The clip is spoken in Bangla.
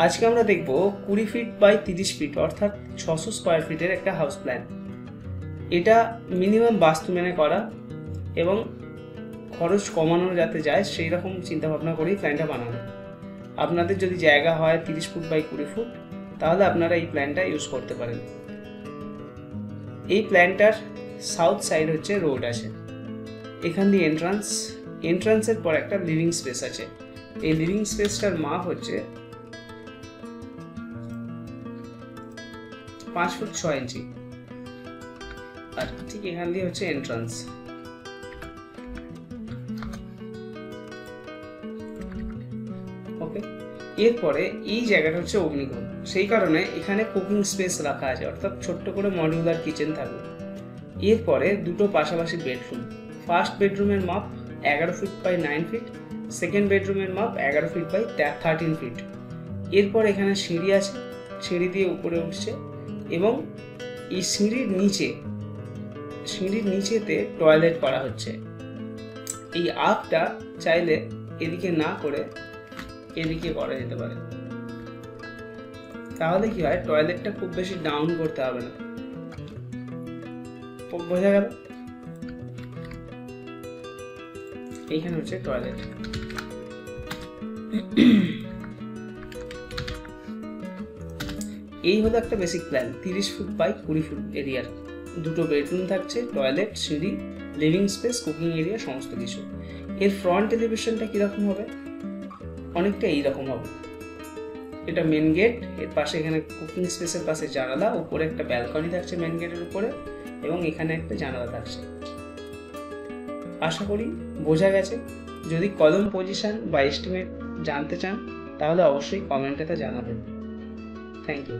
আজকে আমরা দেখব 20 ফিট বাই 30 ফিট অর্থাৎ 600 স্কোয়ার ফিটের একটা হাউস প্ল্যান। এটা মিনিমাম বাস্তু মেনে করা এবং খরচ কমানো যাতে যায় সেই রকম চিন্তাভাবনা করেই প্ল্যানটা বানানো। আপনাদের যদি জায়গা হয় 30 ফুট বাই 20 ফুট তাহলে আপনারা এই প্ল্যানটা ইউজ করতে পারেন। এই প্ল্যানটার সাউথ সাইড হচ্ছে রোড আছে, এখান দিয়ে এন্ট্রান্সের পর একটা লিভিং স্পেস আছে। এই লিভিং স্পেসটার মাপ হচ্ছে 5 ফুট 6 ইঞ্চি, আর ঠিক এখান দিয়ে হচ্ছে এন্ট্রান্স। ওকে, এরপরে এই জায়গাটা হচ্ছে অগ্নিকোণ, সেই কারণে এখানে কুকিং স্পেস রাখা আছে, অর্থাৎ ছোট্ট করে মডিউলার কিচেন থাকবে। এরপরে দুটো পাশাপাশি বেডরুম। ফার্স্ট বেডরুমের মাপ 11 ফিট বাই 9 ফিট, সেকেন্ড বেডরুমের মাপ 11 ফিট বাই 13 ফিট। এরপর এখানে সিঁড়ি আছে, সিঁড়ি দিয়ে উপরে উঠছে এবং এই সিঁড়ির নিচেতে টয়লেট করা হচ্ছে। এই আপটা চাইলে এদিকে না করে এদিকে করা যেতে পারে, তাহলে কি হয়, টয়লেটটা খুব বেশি ডাউন করতে হবে না। বোঝা গেল? এইখানে হচ্ছে টয়লেট। এই হলো একটা basic plan. 30 foot by 20 foot এরিয়ার দুটো বেডরুম থাকছে, টয়লেট, সিঁড়ি, লিভিং স্পেস, কুকিং এরিয়া, সমস্ত কিছু। এর ফ্রন্ট এলিভেশনটা কিরকম হবে? অনেকটা এইরকম হবে। এটা মেন গেট, এর পাশে এখানে কুকিং স্পেসের পাশে জানালা, উপরে একটা ব্যালকনি থাকছে মেন গেটের উপরে, এবং এখানে একটা জানালা থাকছে। আশা করি বোঝা গেছে। যদি কলম পজিশন বা এস্টিমেট জানতে চান তাহলে অবশ্যই কমেন্টে তা জানাবেন। Thank you.